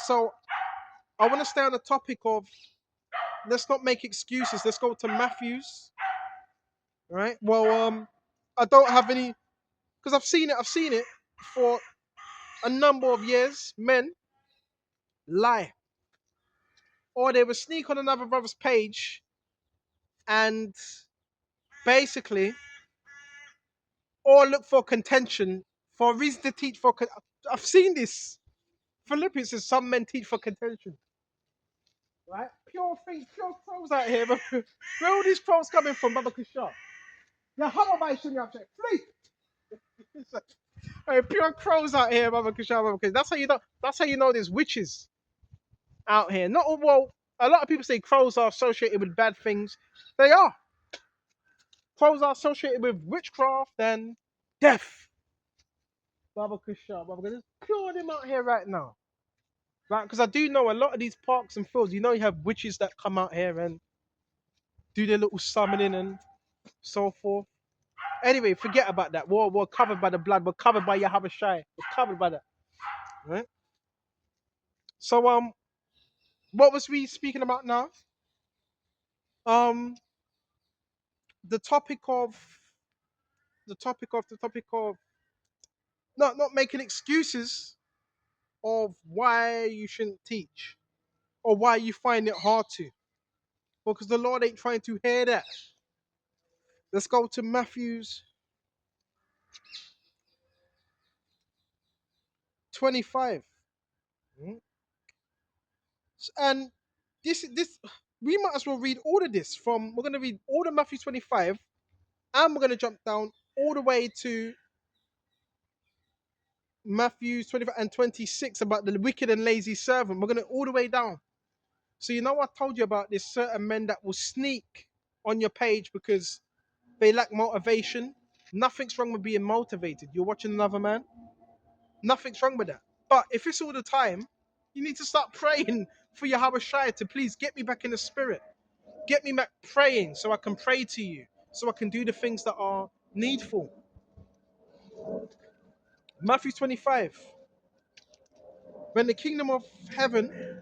So I want to stay on the topic of let's not make excuses. Let's go to Matthew's. Right. Well, I don't have any because I've seen it. I've seen it for a number of years. Men lie, or they will sneak on another brother's page and basically, or look for contention for a reason to teach for. I've seen this. Philippians says some men teach for contention. Right? Pure things, pure crows out here. Where are all these crows coming from, Baba Kushar? Yeah, how am I shouldn't have checked? Flee! Hey, pure crows out here, Baba Kushar, Baba Kushar. That's how you know. That's how you know there's witches out here. Not all, well. A lot of people say crows are associated with bad things. They are. Crows are associated with witchcraft and death. Baba Kushar, Baba Kushar. There's pure of them out here right now. Right? Because I do know a lot of these parks and fields. You know, you have witches that come out here and do their little summoning and so forth. Anyway, forget about that. We're covered by the blood. We're covered by Yahweh Shai. We're covered by that. Right? So what was we speaking about now? Um the topic of the topic of not making excuses of why you shouldn't teach or why you find it hard to. Because the Lord ain't trying to hear that. Let's go to Matthew's 25. Mm. And this we might as well read all of this from we're gonna read all of Matthew 25 and we're gonna jump down all the way to Matthew 25 and 26 about the wicked and lazy servant. We're gonna all the way down. So you know I told you about this certain men that will sneak on your page because they lack motivation. Nothing's wrong with being motivated. You're watching another man. Nothing's wrong with that. But if it's all the time, you need to start praying for Yahweh Shai to please get me back in the spirit. Get me back praying so I can pray to you, so I can do the things that are needful. Matthew 25. When the kingdom of heaven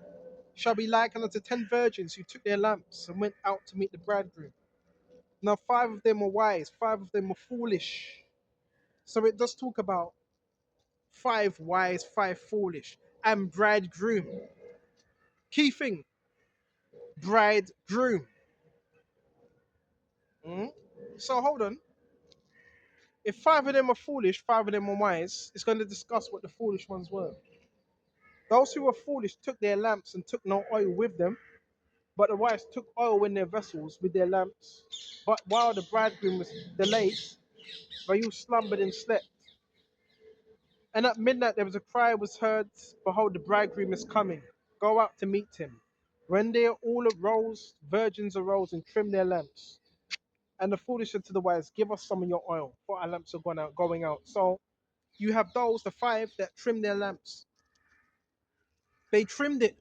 shall be like unto 10 virgins who took their lamps and went out to meet the bridegroom. Now 5 of them were wise, 5 of them were foolish. So it does talk about 5 wise, 5 foolish, and bridegroom. Key thing, bridegroom. Mm? So hold on. If 5 of them are foolish, 5 of them are wise, it's going to discuss what the foolish ones were. Those who were foolish took their lamps and took no oil with them, but the wise took oil in their vessels with their lamps. But while the bridegroom was delayed, they all slumbered and slept. And at midnight there was a cry was heard, behold, the bridegroom is coming. Go out to meet him. When they all arose, virgins arose and trimmed their lamps. And the foolish said to the wise, give us some of your oil, for our lamps are going out. So you have those, the 5 that trimmed their lamps. They trimmed it,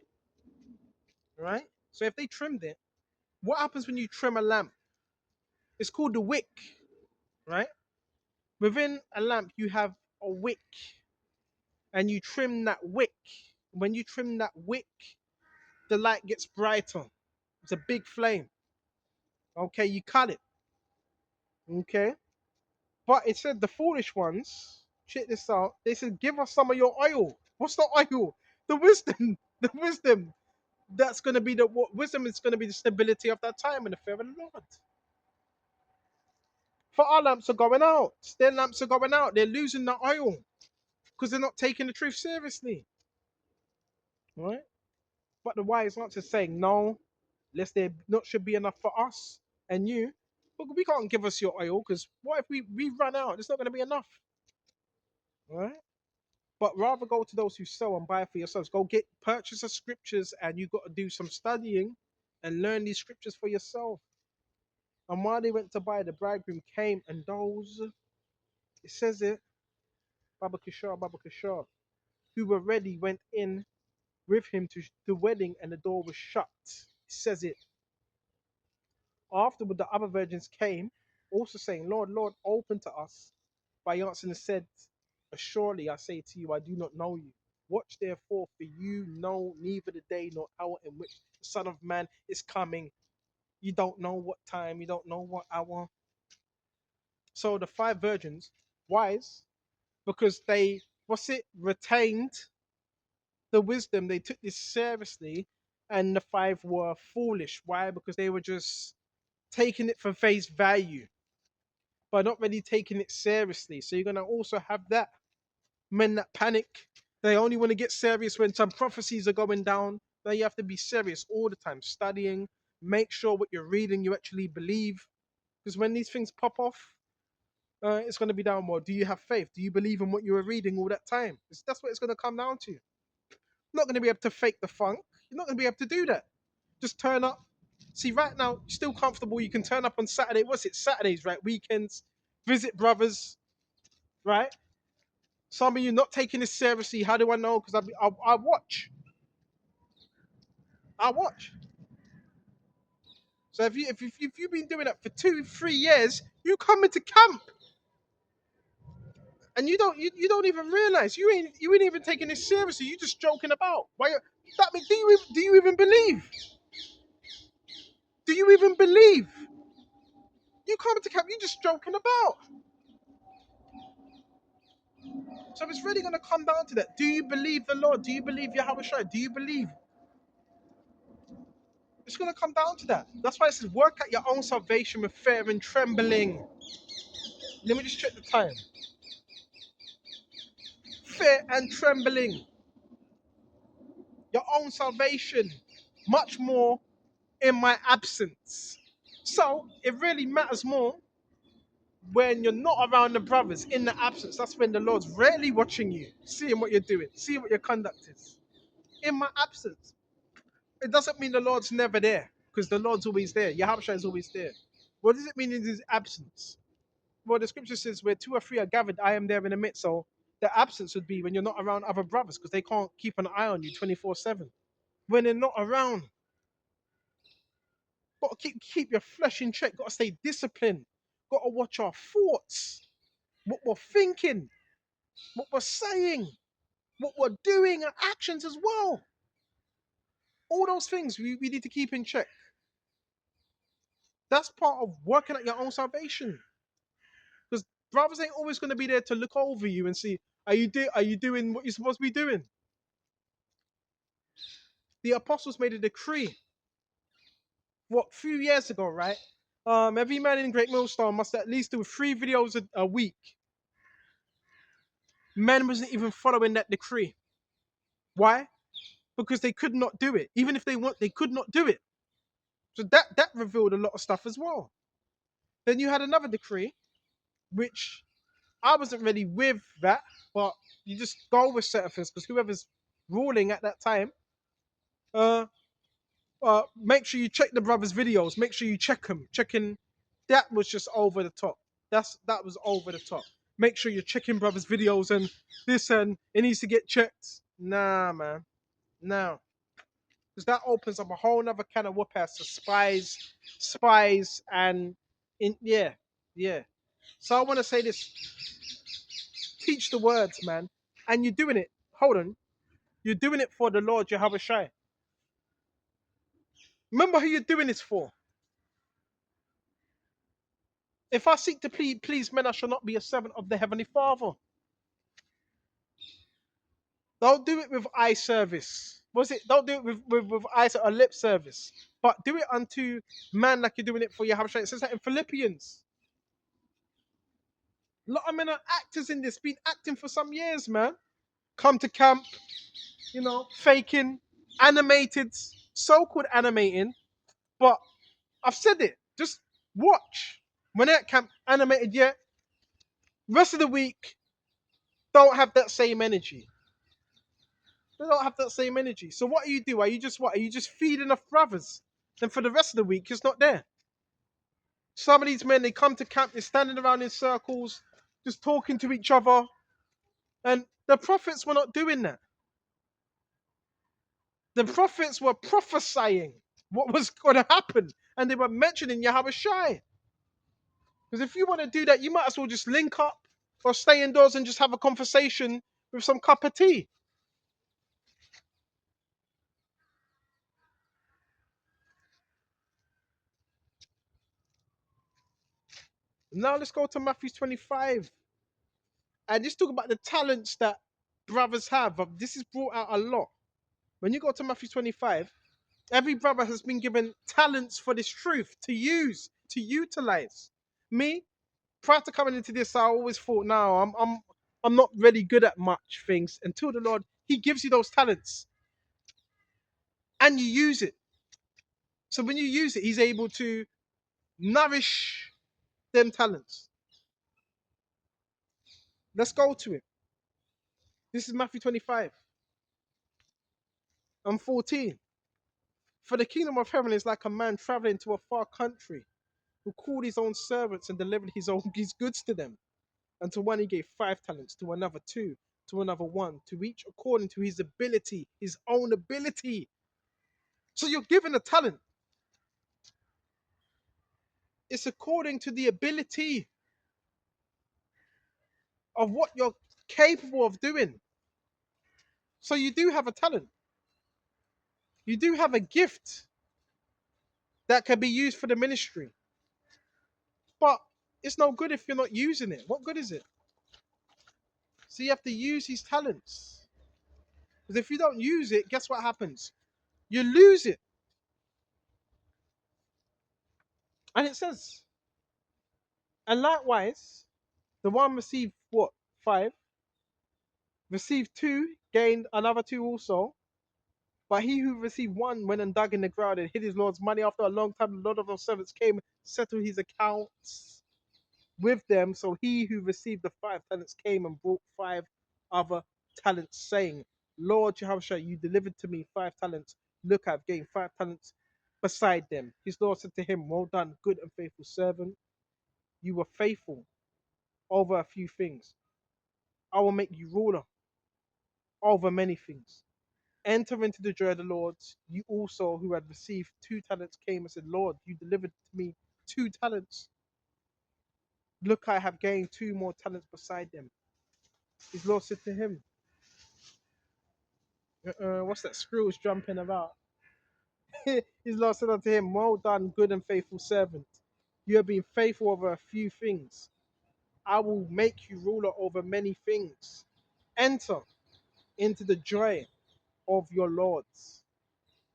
right? So if they trimmed it, what happens when you trim a lamp? It's called the wick, right? Within a lamp, you have a wick, and you trim that wick. When you trim that wick, the light gets brighter. It's a big flame. Okay, you cut it. Okay, but it said the foolish ones. Check this out. They said, "Give us some of your oil." What's the oil? The wisdom. The wisdom. That's going to be the wisdom. Is going to be the stability of that time and the fear of the Lord. For our lamps are going out. Their lamps are going out. They're losing the oil because they're not taking the truth seriously. Right? But the wise answer saying, no, lest there not should be enough for us and you. But we can't give us your oil because what if we run out? There's not going to be enough. Right? But rather go to those who sell and buy for yourselves. Go get purchase the scriptures and you got to do some studying and learn these scriptures for yourself. And while they went to buy, the bridegroom came and those, it says it, Baba Kishar, who were ready went in with him to the wedding and the door was shut. It says it. Afterward, the other virgins came, also saying, Lord, Lord, open to us. But he answered and said, surely I say to you, I do not know you. Watch therefore, for you know neither the day nor hour in which the Son of Man is coming. You don't know what time, you don't know what hour. So the five virgins, wise, because they, retained the wisdom, they took this seriously, and the five were foolish. Why? Because they were just taking it for face value, but not really taking it seriously. So you're gonna also have that men that panic. They only want to get serious when some prophecies are going down. Now you have to be serious all the time, studying, make sure what you're reading you actually believe. Because when these things pop off, it's going to be down more. Do you have faith? Do you believe in what you were reading all that time? That's what it's going to come down to. You're not going to be able to fake the funk. You're not going to be able to do that. Just turn up. See, right now, still comfortable. You can turn up on Saturday. What's it? Saturdays, right? Weekends. Visit brothers, right? Some of you not taking this seriously. How do I know? Because I watch. I watch. So if you've been doing that for 2 3 years, you come into camp and you don't even realize you ain't even taking this seriously. You just joking about. Why? That mean, do you even believe? Do you even believe? You come into camp, you just joking about. So it's really gonna come down to that. Do you believe the Lord? Do you believe Yahweh Shai? Do you believe? It's gonna come down to that. That's why it says, work out your own salvation with fear and trembling. Let me just check the time. Fear and trembling. Your own salvation. Much more in my absence. So it really matters more when you're not around the brothers in the absence. That's when the Lord's really watching you, seeing what you're doing, seeing what your conduct is. In my absence. It doesn't mean the Lord's never there, because the Lord's always there. Yahweh is always there. What does it mean in his absence? Well, the scripture says, where two or three are gathered, I am there in the midst. So the absence would be when you're not around other brothers, because they can't keep an eye on you 24/7. When they're not around, got to keep your flesh in check. Got to stay disciplined. Got to watch our thoughts, what we're thinking, what we're saying, what we're doing, and actions as well. All those things we need to keep in check. That's part of working at your own salvation. Because brothers ain't always going to be there to look over you and see, are you doing what you're supposed to be doing? The apostles made a decree, what, few years ago, right? Every man in Great Millstone must at least do 3 videos a week. Men wasn't even following that decree. Why? Because they could not do it. Even if they want, they could not do it. So that revealed a lot of stuff as well. Then you had another decree, which I wasn't really with that, but you just go with certain things because whoever's ruling at that time, make sure you check the brothers' videos. Make sure you check them. Checking that was just over the top. That was over the top. Make sure you're checking brothers' videos and this and it needs to get checked. Nah, man, no, because that opens up a whole nother can of whoop ass to spies, and yeah. So I want to say this: teach the words, man, and you're doing it. Hold on, you're doing it for the Lord Jehovah Shai. Remember who you're doing this for. If I seek to please men, I shall not be a servant of the Heavenly Father. Don't do it with eye service. Was it? Don't do it with eyes or lip service. But do it unto man like you're doing it for Yahweh. It says that in Philippians. A lot of men are actors in this, been acting for some years, man. Come to camp, faking, animated, so-called animating. But I've said it. Just watch. When they're at camp, animated yet. Rest of the week, don't have that same energy. They don't have that same energy. So what do? Are you just what? Are you just feeding off brothers? Then for the rest of the week, it's not there. Some of these men, they come to camp, they're standing around in circles, just talking to each other. And the prophets were not doing that. The prophets were prophesying what was going to happen. And they were mentioning Yahweh Shai. Because if you want to do that, you might as well just link up or stay indoors and just have a conversation with some cup of tea. Now let's go to Matthew 25. And let's talk about the talents that brothers have. This is brought out a lot. When you go to Matthew 25, every brother has been given talents for this truth to use, to utilize. Me, prior to coming into this, I always thought, no, I'm not really good at much things until the Lord, He gives you those talents and you use it. So when you use it, He's able to nourish them talents. Let's go to it. This is Matthew 25 and 14. For the kingdom of heaven is like a man traveling to a far country who called his own servants and delivered his goods to them. And to one he gave 5 talents, to another 2, to another 1, to each according to his ability, his own ability. So you're given a talent. It's according to the ability of what you're capable of doing. So you do have a talent. You do have a gift that can be used for the ministry. But it's no good if you're not using it. What good is it? So you have to use these talents. Because if you don't use it, guess what happens? You lose it. And it says, and likewise, the one received what? 5. Received 2, gained another 2 also. But he who received 1 went and dug in the ground and hid his Lord's money. After a long time, the Lord of those servants came, settled his accounts with them. So he who received the 5 talents came and brought 5 other talents, saying, Lord Jehovah, you delivered to me 5 talents. Look, I've gained 5 talents beside them. His Lord said to him, well done, good and faithful servant. You were faithful over a few things. I will make you ruler over many things. Enter into the joy of the Lord. You also, who had received 2 talents, came and said, Lord, you delivered to me 2 talents. Look, I have gained 2 more talents beside them. His Lord said to him, what's that? Squirrel's jumping about. His Lord said unto him, well done, good and faithful servant. You have been faithful over a few things. I will make you ruler over many things. Enter into the joy of your lords.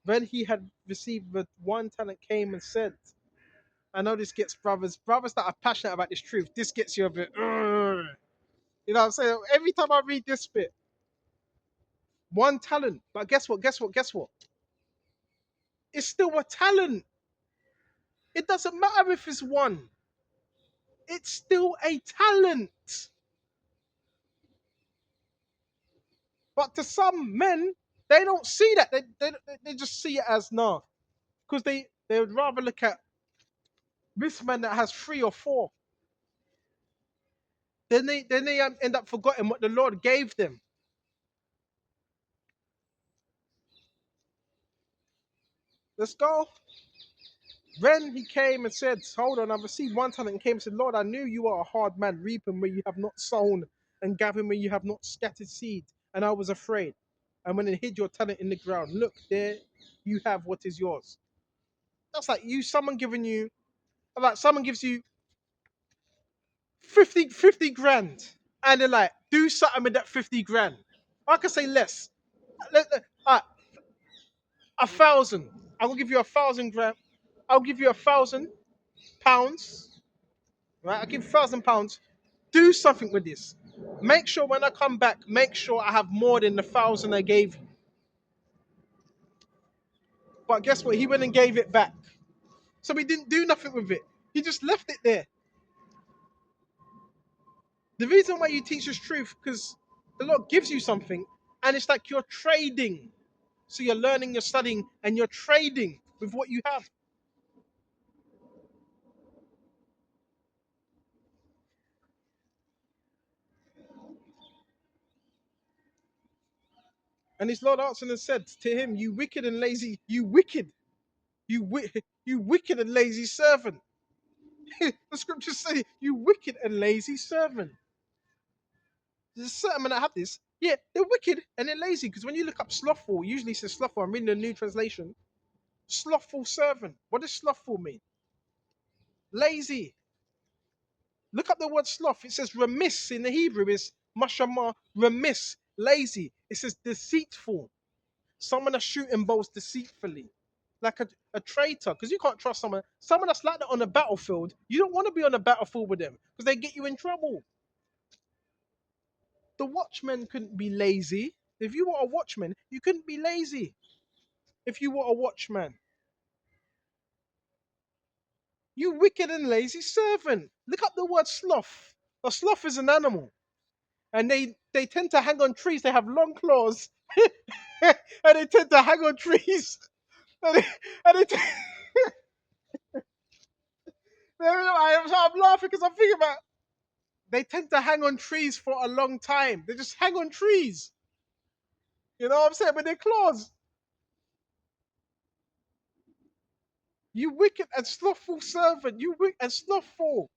When he had received the 1 talent, came and said, I know this gets brothers that are passionate about this truth. This gets you a bit, you know what I'm saying? Every time I read this bit, 1 talent. But guess what? Guess what? Guess what? It's still a talent. It doesn't matter if it's 1. It's still a talent. But to some men, they don't see that. They just see it as nah. Because they would rather look at this man that has 3 or 4. Then they end up forgetting what the Lord gave them. Let's go. Then he came and said, hold on, I've received 1 talent, and came and said, Lord, I knew you are a hard man, reaping where you have not sown and gathering where you have not scattered seed. And I was afraid. And went and hid your talent in the ground. Look, there you have what is yours. That's like someone gives you 50 grand. And they're like, do something with that 50 grand. I could say less. Uh, 1,000. I will give you 1,000 grand. I'll give you £1,000. Right? I'll give you £1,000. Do something with this. Make sure when I come back, make sure I have more than the 1,000 I gave you. But guess what? He went and gave it back. So he didn't do nothing with it. He just left it there. The reason why you teach this truth, because the Lord gives you something, and it's like you're trading. So you're learning, you're studying, and you're trading with what you have. And his Lord answered and said to him, you wicked and lazy, you wicked and lazy servant. The scriptures say, you wicked and lazy servant. There's certain men that have this. Yeah, they're wicked and they're lazy. Because when you look up slothful, it usually says slothful. I'm reading the new translation. Slothful servant. What does slothful mean? Lazy. Look up the word sloth. It says remiss in the Hebrew is mashama, remiss, lazy. It says deceitful. Someone that's shooting bows deceitfully. Like a traitor, because you can't trust someone. Someone that's like that on the battlefield, you don't want to be on the battlefield with them because they get you in trouble. The watchman couldn't be lazy. If you were a watchman, you couldn't be lazy. If you were a watchman, you wicked and lazy servant. Look up the word sloth. A sloth is an animal, and they tend to hang on trees. They have long claws, and they tend to hang on trees. And they, and they t- I'm laughing because I'm thinking about they tend to hang on trees for a long time. They just hang on trees. You know what I'm saying? With their claws. You wicked and slothful servant. You wicked and slothful.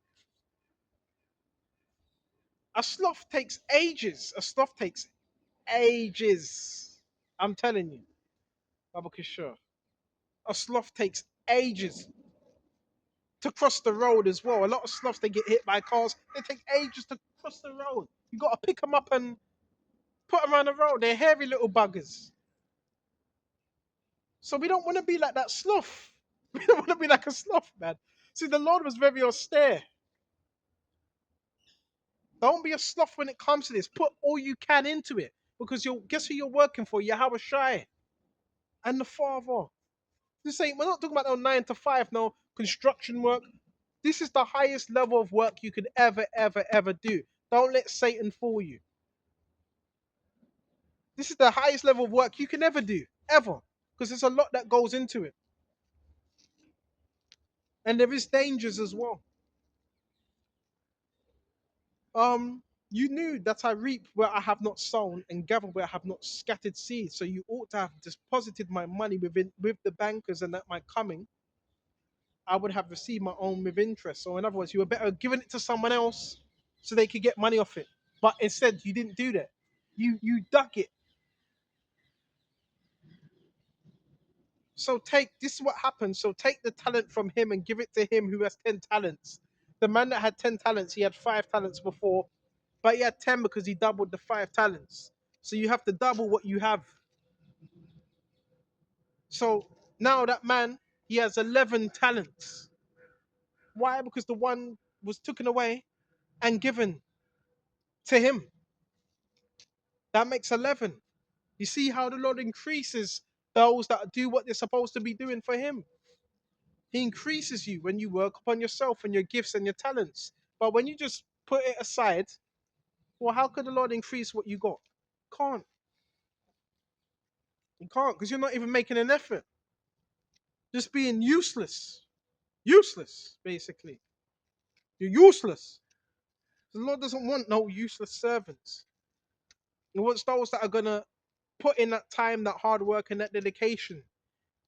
A sloth takes ages. A sloth takes ages. I'm telling you. Abu Kishore. A sloth takes ages to cross the road as well. A lot of sloths, they get hit by cars. They take ages to cross the road. You got to pick them up and put them on the road. They're hairy little buggers. So we don't want to be like that sloth. We don't want to be like a sloth, man. See, the Lord was very austere. Don't be a sloth when it comes to this. Put all you can into it. Because you'll guess who you're working for? Yahweh Shai and the Father. This ain't we're not talking about no 9 to 5, no construction work. This is the highest level of work you could ever do. Don't let Satan fool you. This is the highest level of work you can ever do. Ever. Because there's a lot that goes into it. And there is dangers as well. You knew that I reap where I have not sown and gather where I have not scattered seed. So you ought to have deposited my money with the bankers, and at my coming, I would have received my own with interest. So in other words, you were better giving it to someone else so they could get money off it. But instead, you didn't do that. You duck it. So take this is what happens. So take the talent from him and give it to him who has 10 talents. The man that had 10 talents, he had 5 talents before, but he had 10 because he doubled the 5 talents. So you have to double what you have. So now that man, he has 11 talents. Why? Because the one was taken away and given to him. That makes 11. You see how the Lord increases those that do what they're supposed to be doing for him. He increases you when you work upon yourself and your gifts and your talents. But when you just put it aside, well, how could the Lord increase what you got? Can't. You can't because you're not even making an effort. Just being useless. Useless, basically. You're useless. The Lord doesn't want no useless servants. He wants those that are going to put in that time, that hard work, and that dedication.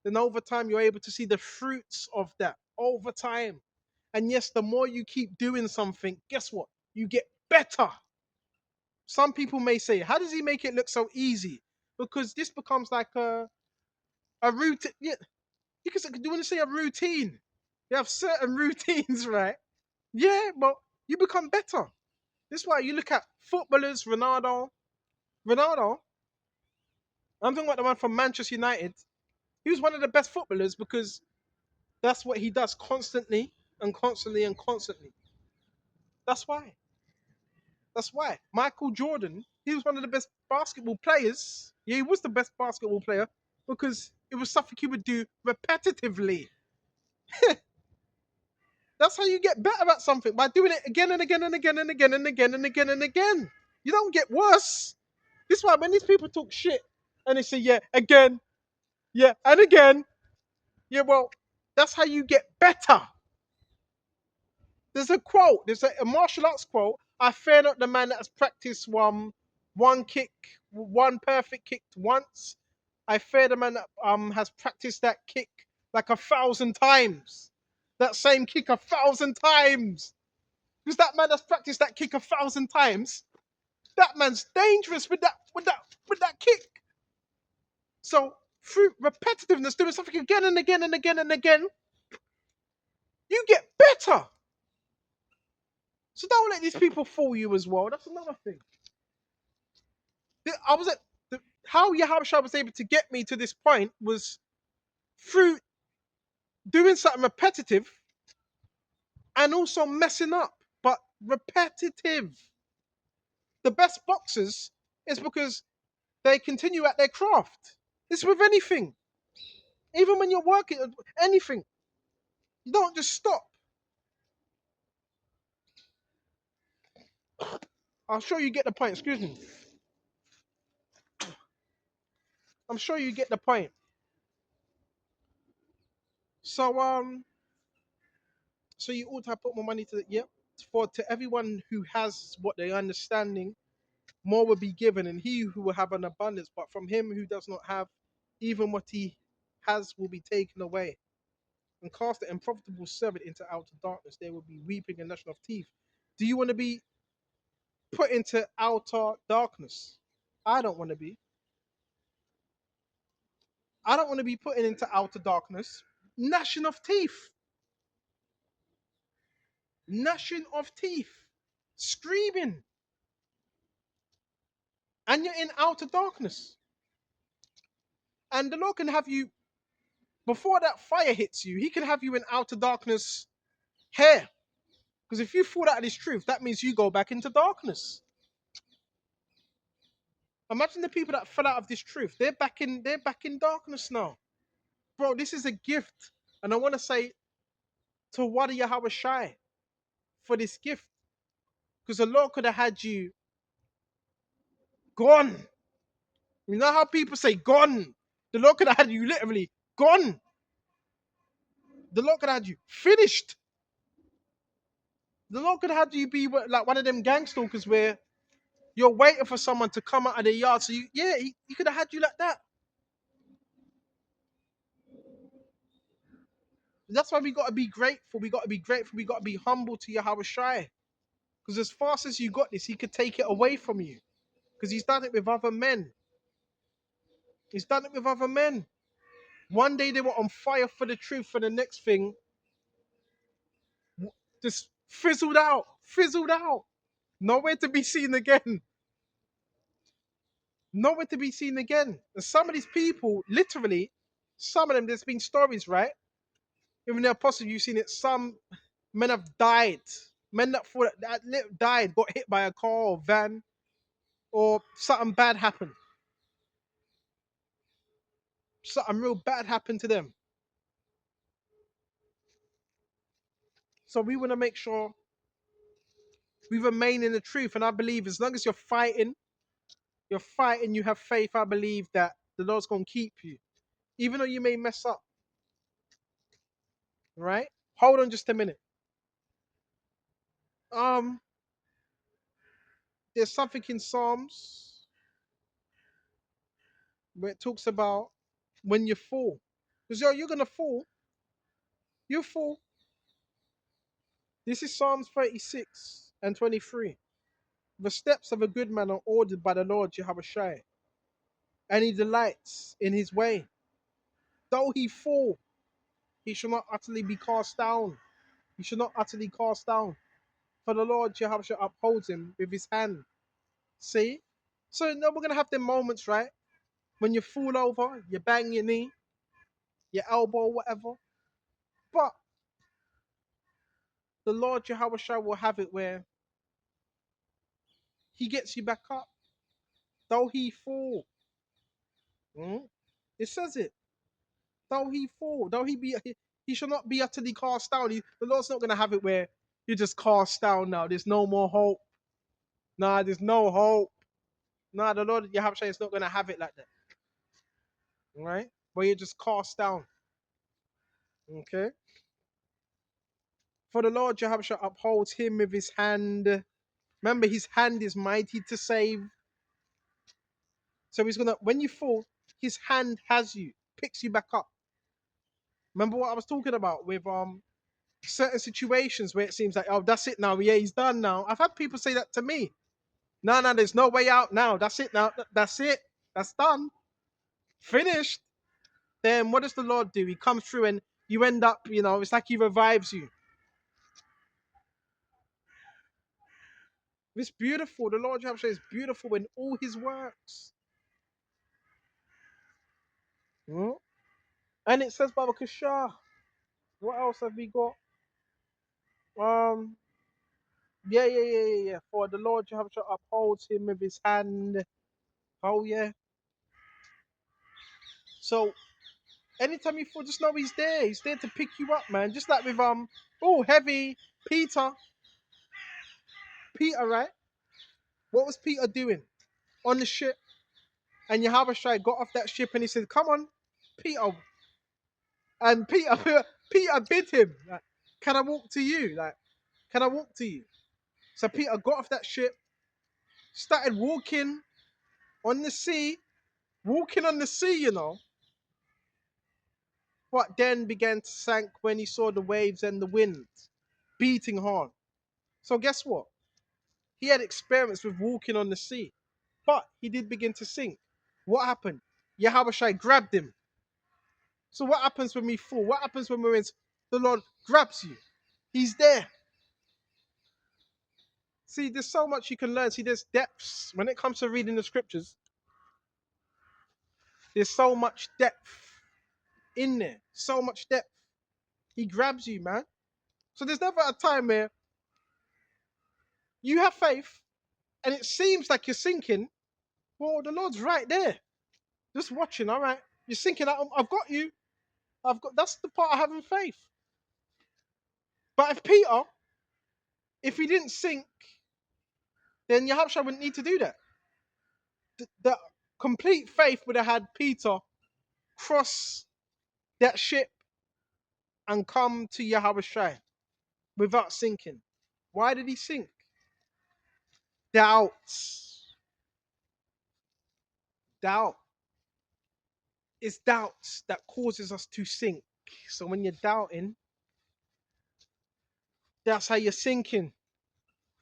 Then over time, you're able to see the fruits of that over time. And yes, the more you keep doing something, guess what? You get better. Some people may say, how does he make it look so easy? Because this becomes like a routine. Yeah, you can do you want to say a routine? You have certain routines, right? Yeah, but you become better. That's why you look at footballers, Ronaldo. Ronaldo, I'm talking about the one from Manchester United. He was one of the best footballers because that's what he does constantly and constantly and constantly. That's why. That's why. Michael Jordan, he was one of the best basketball players. Yeah, he was the best basketball player because it was something he would do repetitively. That's how you get better at something, by doing it again and again and again and again and again and again and again. You don't get worse. This is why when these people talk shit and they say, yeah, again, yeah, and again, yeah, well, that's how you get better. There's a quote, there's a martial arts quote. I fear not the man that has practiced one kick, one perfect kick once. I fear the man that has practiced that kick like 1,000 times. That same kick 1,000 times. Because that man that's practiced that kick 1,000 times, that man's dangerous with that kick. So through repetitiveness, doing something again and again and again and again, you get better. So don't let these people fool you as well. That's another thing. I was at how Yahushua was able to get me to this point was through doing something repetitive and also messing up, but repetitive. The best boxers is because they continue at their craft. It's with anything. Even when you're working, anything. You don't just stop. I'm sure you get the point. Excuse me. I'm sure you get the point. So so you ought to have put more money to the yep. For to everyone who has what they understanding, more will be given, and he who will have an abundance. But from him who does not have, even what he has will be taken away. And cast the unprofitable servant into outer darkness. There will be weeping and gnashing of teeth. Do you want to be put into outer darkness? I don't want to be. I don't want to be put into outer darkness. Gnashing of teeth. Gnashing of teeth. Screaming. And you're in outer darkness. And the Lord can have you, before that fire hits you, he can have you in outer darkness here. Because if you fall out of this truth, that means you go back into darkness. Imagine the people that fell out of this truth. They're back in darkness now. Bro, this is a gift. And I want to say to Wadi Yahweh Shai for this gift. Because the Lord could have had you gone. You know how people say gone? The Lord could have had you literally gone. The Lord could have had you finished. The Lord could have had you be like one of them gang stalkers where you're waiting for someone to come out of their yard. So he could have had you like that. That's why we got to be grateful. We got to be grateful. We got to be humble to Yahweh Shai. Because as fast as you got this, he could take it away from you. Because he's done it with other men. He's done it with other men. One day they were on fire for the truth, for the next thing, just fizzled out. Fizzled out. Nowhere to be seen again. Nowhere to be seen again. And some of these people, literally, some of them, there's been stories, right? Even the apostle, you've seen it. Some men have died. Men that died, got hit by a car or van, or something bad happened. Something real bad happened to them. So we want to make sure we remain in the truth. And I believe as long as you're fighting, you have faith. I believe that the Lord's going to keep you. Even though you may mess up. Right? Hold on just a minute. Um, there's something in Psalms where it talks about when you fall. Because you're gonna fall. You fall. This is Psalms 36 and 23. The steps of a good man are ordered by the Lord Jehovah Shai, and he delights in his way. Though he fall, he shall not utterly be cast down. He shall not utterly cast down. For the Lord Jehovah Shai upholds him with his hand. See? So now we're gonna have them moments, right? When you fall over, you bang your knee, your elbow, whatever. But the Lord Jehovah Shai will have it where he gets you back up. Though he fall. It says it. Though he fall, though he shall not be utterly cast down. The Lord's not gonna have it where you're just cast down now. There's no more hope. Nah, there's no hope. Nah, the Lord Jehovah Shai is not gonna have it like that. Right? Where you're just cast down. Okay? For the Lord Jehovah Shai upholds him with his hand. Remember, his hand is mighty to save. So he's gonna, when you fall, his hand has you, picks you back up. Remember what I was talking about with certain situations where it seems like, oh, that's it now. Yeah, he's done now. I've had people say that to me. No, there's no way out now. That's it now. That's it. That's done. Finished. Then what does the Lord do? He comes through and you end up, it's like he revives you. It's beautiful. The Lord Yahushua is beautiful in all his works. Hmm? And it says, Baba Kashah. What else have we got? Um, yeah. For the Lord Yahushua upholds him with his hand. Oh yeah. So anytime you fall, just know he's there. He's there to pick you up, man. Just like with oh heavy Peter. Peter, right? What was Peter doing on the ship? And Yahushua got off that ship and he said, "Come on, Peter." And Peter bid him, like, "Can I walk to you? Like, can I walk to you?" So Peter got off that ship, started walking on the sea, walking on the sea, but then began to sink when he saw the waves and the wind beating hard. So guess what? He had experience with walking on the sea, but he did begin to sink. What happened? Yahushua grabbed him. So what happens when we fall? What happens when we're in? The Lord grabs you. He's there. See, there's so much you can learn. See, there's depths. When it comes to reading the scriptures, there's so much depth in there. So much depth. He grabs you, man. So there's never a time where you have faith and it seems like you're sinking. Well, the Lord's right there. Just watching, all right. You're sinking. I've got you. That's the part of having faith. But if he didn't sink, then Yahushua wouldn't need to do that. The complete faith would have had Peter cross that ship and come to Yahushua without sinking. Why did he sink? Doubts. Doubt. It's doubts that causes us to sink. So when you're doubting, that's how you're sinking.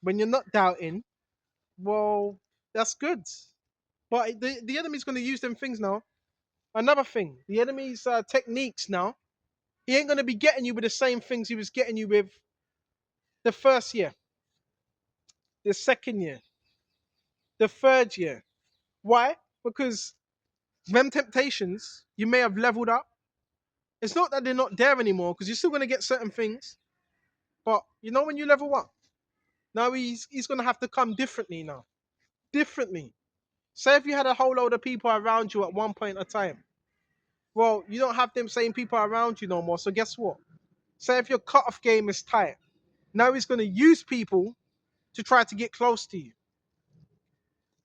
When you're not doubting, well, that's good. But the enemy's going to use them things now. Another thing, the enemy's techniques now, he ain't going to be getting you with the same things he was getting you with the first year, the second year, the third year. Why? Because them temptations, you may have leveled up. It's not that they're not there anymore, because you're still going to get certain things. But when you level up, now he's going to have to come differently now. Differently. Say if you had a whole load of people around you at one point in time. Well, you don't have them same people around you no more. So guess what? Say if your cutoff game is tight. Now he's going to use people to try to get close to you.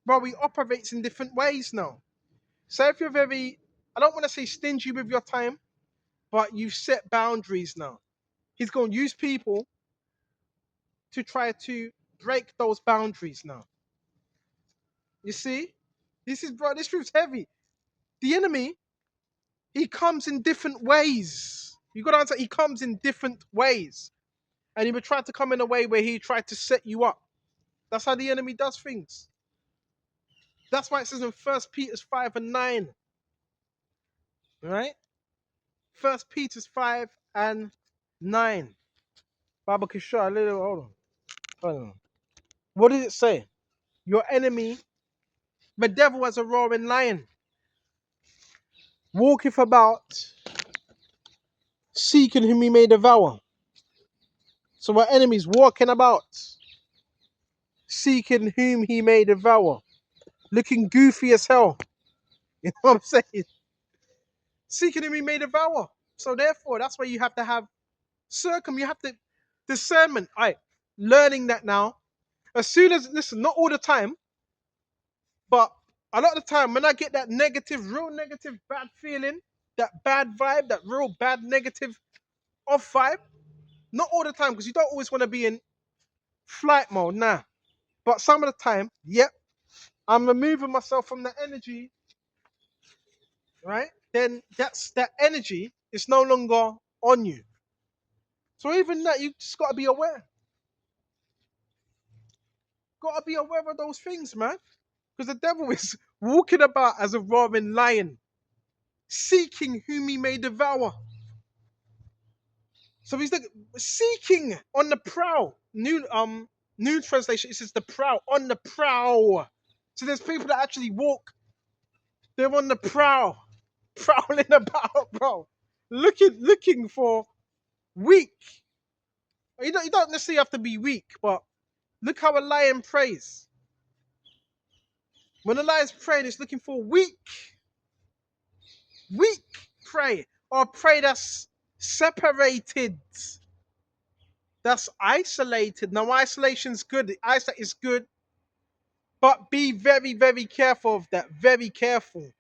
Well, he operates in different ways now. Say if you're very, I don't want to say stingy with your time, but you've set boundaries now. He's going to use people to try to break those boundaries now. You see? This truth's heavy. The enemy, he comes in different ways. You got to answer, he comes in different ways. And he would try to come in a way where he tried to set you up. That's how the enemy does things. That's why it says in 1 Peter 5 and 9. Right? 1 Peter 5 and 9. Baba Kishar, hold on. What does it say? Your enemy, the devil as a roaring lion, walketh about, seeking whom he may devour. So our enemy's walking about, seeking whom he may devour. Looking goofy as hell. You know what I'm saying? Seeking whom he may devour. So therefore, that's why you have to have you have to discernment. Learning that now. As soon as, listen, not all the time, but a lot of the time when I get that negative, real negative, bad feeling, that bad vibe, that real bad negative off vibe, not all the time, because you don't always want to be in flight mode, nah. But some of the time, yep, I'm removing myself from the energy, right? Then that energy is no longer on you. So even that, you just got to be aware. Got to be aware of those things, man. Because the devil is walking about as a roaring lion, seeking whom he may devour. So he's like seeking on the prowl. New translation, it says the prowl, on the prowl. So there's people that actually walk, they're on the prowl, prowling about, bro. Looking for weak. You don't necessarily have to be weak, but look how a lion prays. When a lion's praying, it's looking for weak prey, or prey that's separated, that's isolated. Now, isolation's good. Isolate is good, but be very, very careful of that. Very careful,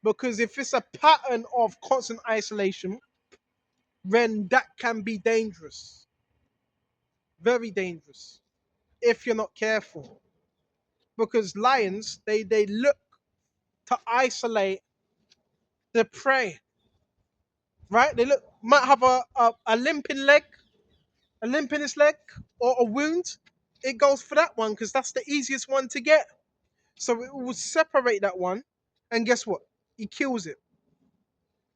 because if it's a pattern of constant isolation, then that can be dangerous. Very dangerous if you're not careful. Because lions, they look to isolate the prey, right? They look might have a limping leg, a limp in his leg, or a wound. It goes for that one because that's the easiest one to get. So it will separate that one, and guess what? He kills it.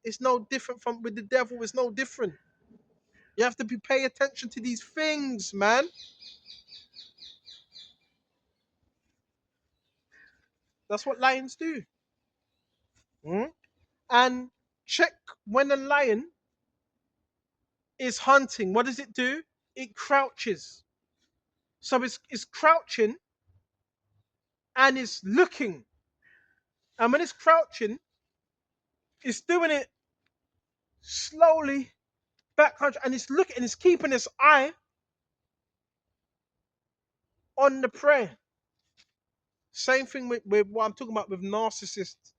It's no different from with the devil. It's no different. You have to be pay attention to these things, man. That's what lions do. Mm? And check when a lion is hunting. What does it do? It crouches. So it's crouching and it's looking. And when it's crouching, it's doing it slowly back country, and it's looking and it's keeping its eye on the prey. Same thing with what I'm talking about with narcissists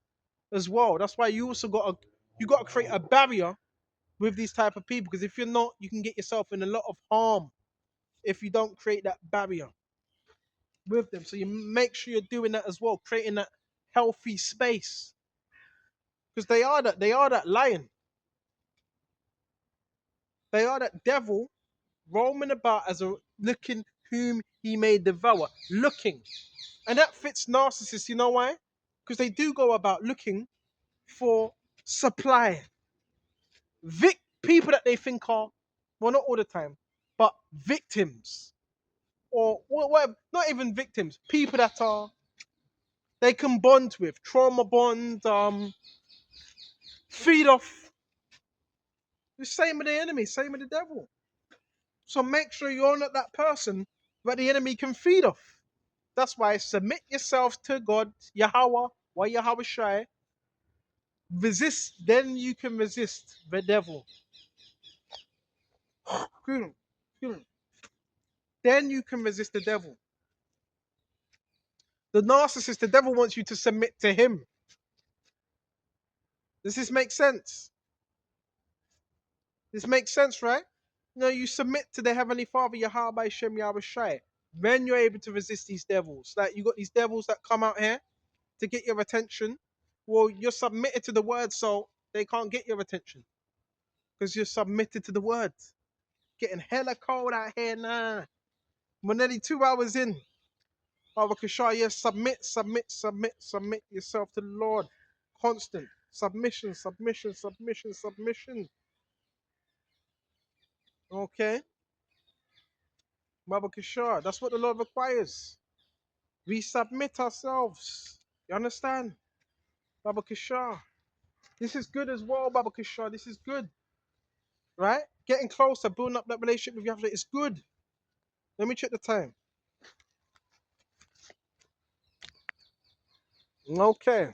as well. That's why you got to create a barrier with these type of people, because if you're not, you can get yourself in a lot of harm if you don't create that barrier with them. So you make sure you're doing that as well, creating that healthy space, because they are that lion, they are that devil roaming about as a looking whom he may devour, looking. And that fits narcissists, you know why? Because they do go about looking for supply. People that they think are, well, not all the time, but victims. Or whatever, not even victims, people that are, they can bond with, trauma bond, feed off. The same with the enemy, same with the devil. So make sure you're not that person that the enemy can feed off. That's why submit yourself to God, Yahweh, or Yahweh Shai. Resist, then you can resist the devil. Then you can resist the devil. The narcissist, the devil wants you to submit to him. Does this make sense? This makes sense, right? No, you submit to the Heavenly Father, Yahweh Shem Yahweh Shai. Then you're able to resist these devils. Like you got these devils that come out here to get your attention. Well, you're submitted to the word, so they can't get your attention because you're submitted to the word. Getting hella cold out here, nah. We're nearly 2 hours in. Baba Kishar, yes, submit yourself to the Lord. Constant submission, submission, submission, submission. Okay, Baba Kishar, that's what the Lord requires. We submit ourselves. You understand, Baba Kishar? This is good as well, Baba Kishar. This is good, right? Getting closer, building up that relationship with Yahweh is good. Let me check the time. Okay,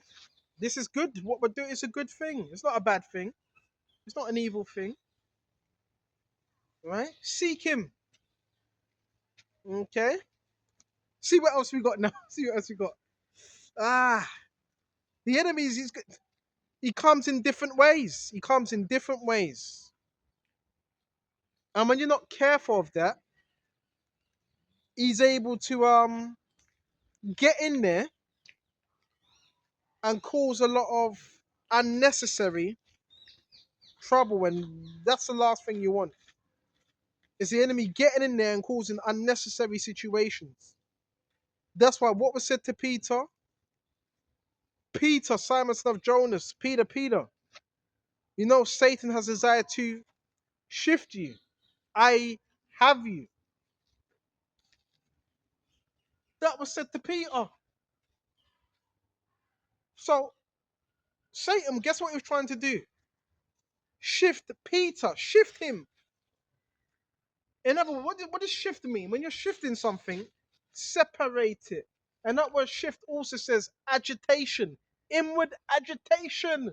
this is good. What we're doing is a good thing. It's not a bad thing. It's not an evil thing, right? Seek Him. Okay. See what else we got now. See what else we got. Ah, the enemy he comes in different ways. He comes in different ways. And when you're not careful of that, he's able to get in there and cause a lot of unnecessary trouble. And that's the last thing you want. Is the enemy getting in there and causing unnecessary situations. That's why what was said to Peter, Simon son of Jonas, Peter, you know Satan has desire to shift you. I have you. that was said to Peter. So Satan, guess what he was trying to do? Shift Peter, shift him. In other words, what does shift mean? When you're shifting something, separate it. And that word shift also says agitation, inward agitation,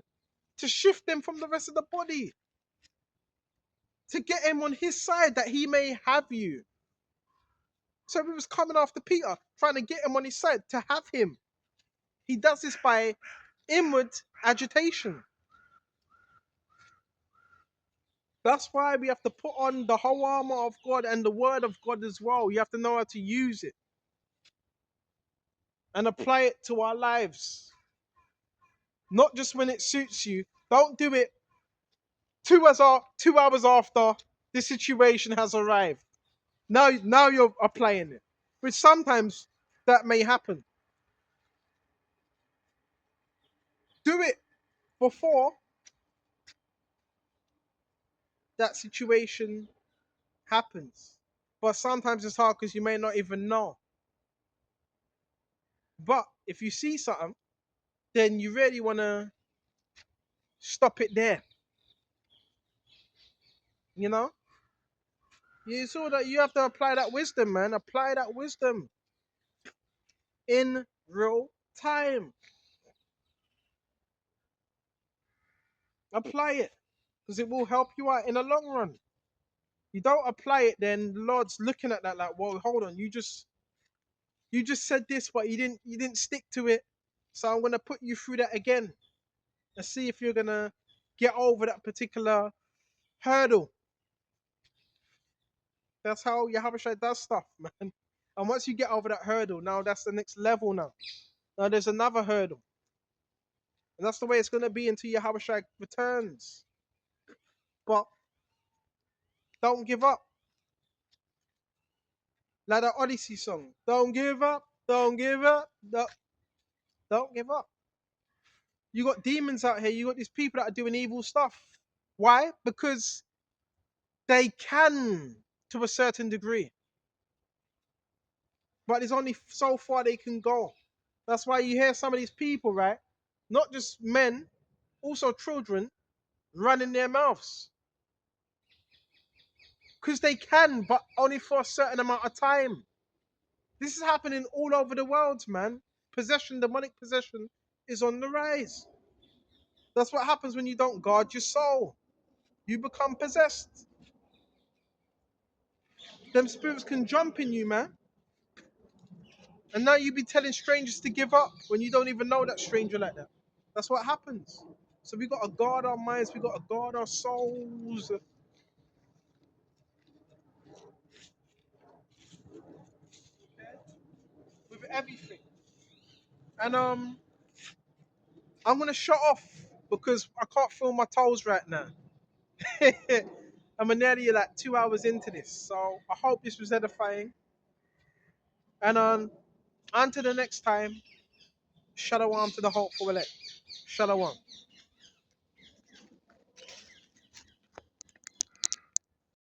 to shift him from the rest of the body, to get him on his side that he may have you. So he was coming after Peter, trying to get him on his side to have him. He does this by inward agitation. That's why we have to put on the whole armor of God and the word of God as well. You have to know how to use it and apply it to our lives. Not just when it suits you. Don't do it 2 hours after the situation has arrived. Now you're applying it. Which sometimes that may happen. Do it before that situation happens. But sometimes it's hard because you may not even know. But if you see something, then you really want to stop it there. You know? You saw that you have to apply that wisdom, man. Apply that wisdom in real time. Apply it because it will help you out in the long run. You don't apply it, then the Lord's looking at that like, well, hold on, you just said this, but you didn't stick to it. So I'm gonna put you through that again and see if you're gonna get over that particular hurdle. That's how Yahushua does stuff, man. And once you get over that hurdle, now that's the next level now. Now there's another hurdle. And that's the way it's gonna be until Yahushua returns. But don't give up. Like the Odyssey song. Don't give up, don't give up, don't give up. You got demons out here, you got these people that are doing evil stuff. Why? Because they can to a certain degree. But there's only so far they can go. That's why you hear some of these people, right? Not just men, also children, running their mouths. Because they can, but only for a certain amount of time. This is happening all over the world, man. Possession, demonic possession, is on the rise. That's what happens when you don't guard your soul. You become possessed. Them spirits can jump in you, man. And now you be telling strangers to give up when you don't even know that stranger like that. That's what happens. So we got to guard our minds. We got to guard our souls with everything. And I'm gonna shut off because I can't feel my toes right now. I'm nearly like 2 hours into this, so I hope this was edifying. And until the next time, shalom to the hopeful elect. Shalom.